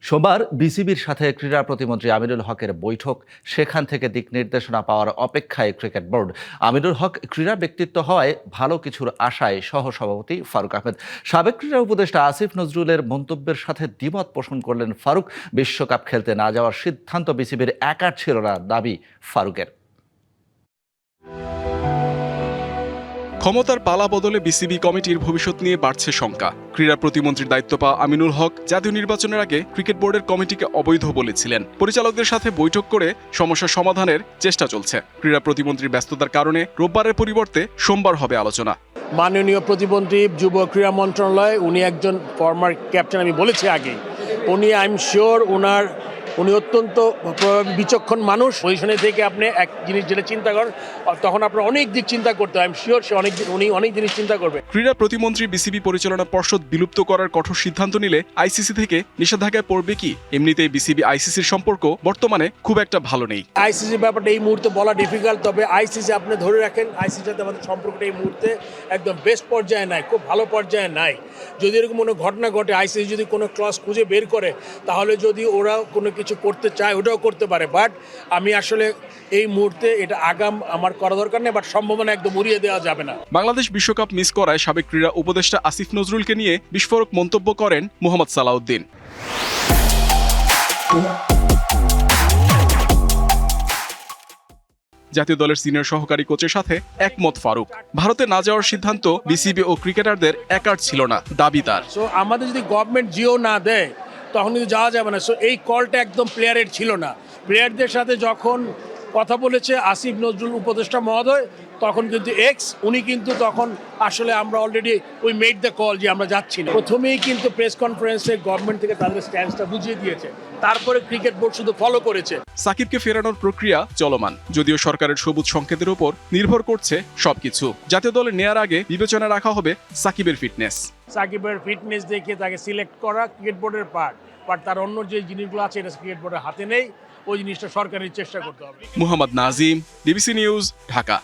সোমবার বিসিবির সাথে ক্রীড়া প্রতিমন্ত্রী আমিনুল হকের বৈঠক, সেখান থেকে দিক নির্দেশনা পাওয়ার অপেক্ষায় ক্রিকেট বোর্ড। আমিনুল হক ক্রীড়া ব্যক্তিত্ব হওয়ায় ভালো কিছুর আশায় সহসভাপতি ফারুক আহমেদ। সাবেক ক্রীড়া উপদেষ্টা আসিফ নজরুলের মন্তব্যের সাথে দ্বিমত পোষণ করলেন ফারুক। বিশ্বকাপ খেলতে না যাওয়ার সিদ্ধান্ত বিসিবির একার ছিল না, দাবি ফারুকের। ক্ষমতার পালা বদলে বিসিবি কমিটির ভবিষ্যৎ নিয়ে বাড়ছে শঙ্কা। ক্রীড়া প্রতিমন্ত্রীর দায়িত্ব পাওয়া আমিনুল হক জাতীয় নির্বাচনের আগে ক্রিকেট বোর্ডের কমিটিকে অবৈধ বলেছিলেন। পরিচালকদের সাথে বৈঠক করে সমস্যা সমাধানের চেষ্টা চলছে। ক্রীড়া প্রতিমন্ত্রীর ব্যস্ততার কারণে রোববারের পরিবর্তে সোমবার হবে আলোচনা। মাননীয় প্রতিমন্ত্রী যুব ক্রীড়া মন্ত্রণালয়, উনি একজন ফর্মার ক্যাপ্টেন, আমি বলেছি আগে। উনি আই এম শিওর উনি অত্যন্ত বিচক্ষণ মানুষ। পজিশনে থেকে আপনি এক জিনিস যেটা চিন্তা করেন, তখন আপনার অনেক দিক চিন্তা করতে হয়। আই এম শিওর উনি অনেক জিনিস চিন্তা করবে। ক্রীড়া প্রতিমন্ত্রী বিসিবি পরিচালনা পর্ষদ বিলুপ্ত করার কঠোর সিদ্ধান্ত নিলে আইসিসি থেকে নিষেধাজ্ঞায় পড়বে কি? এমনিতেই বিসিবি আইসিসির সম্পর্ক বর্তমানে খুব একটা ভালো নেই। আইসিসির ব্যাপারটা এই মুহূর্তে বলা ডিফিকাল্ট, তবে আইসিসি আপনি ধরে রাখেন, আইসিসির সাথে আমাদের সম্পর্কটা এই মুহূর্তে একদম বেস্ট পর্যায়ে নাই, খুব ভালো পর্যায়ে নাই। যদি এরকম কোনো ঘটনা ঘটে, আইসিসি যদি কোনো ক্লজ খুঁজে বের করে, তাহলে যদি ওরা কোনো কিছু করতে চায় ওটাও করতে পারে। বাট আমি আসলে এই মুহূর্তে এটা আগাম আমার করা দরকার নেই, বাট সম্ভাবনা একদম উড়িয়ে দেওয়া যাবে না। বাংলাদেশ বিশ্বকাপ মিস করায় সাবেক ক্রীড়া উপদেষ্টা আসিফ নজরুলকে নিয়ে বিস্ফোরক মন্তব্য করেন মোহাম্মদ সালাউদ্দিন। জাতীয় দলের সিনিয়র সহকারী কোচের সাথে একমত ফারুক। ভারতে না যাওয়ার সিদ্ধান্ত বিসিবি ও ক্রিকেটারদের একার ছিল না, দাবি তার। সো আমাদের যদি গভর্নমেন্ট জিও না দেয় তখন কিন্তু যাওয়া যাবে না। সো এই কলটা একদম প্লেয়ারের ছিল না। প্লেয়ারদের সাথে যখন কথা বলেছে আসিফ নজরুল উপদেষ্টা মহোদয়, তখন কিন্তু উনি কিন্তু তখন আসলে আমরা already we made the call যে আমরা যাচ্ছি না। প্রথমেই কিন্তু প্রেস কনফারেন্সে গভর্নমেন্ট থেকে তাদের স্ট্যান্সটা বুঝিয়ে দিয়েছে, তারপরে ক্রিকেট বোর্ড শুধু ফলো করেছে। সাকিবকে ফেরানোর প্রক্রিয়া চলমান, যদিও সরকারের সবুজ সংকেতের উপর নির্ভর করছে সবকিছু। জাতীয় দলে নেয়ার আগে বিবেচনা রাখা হবে সাকিবের ফিটনেস। সাকিবের ফিটনেস দেখে তাকে সিলেক্ট করা ক্রিকেট বোর্ডের পার্ট, বাট তার অন্য যে জিনিসগুলো আছে এটা ক্রিকেট বোর্ডের হাতে নেই। ওই জিনিসটা সরকারের চেষ্টা করতে হবে। Mohammad Nazim, DBC news, Dhaka.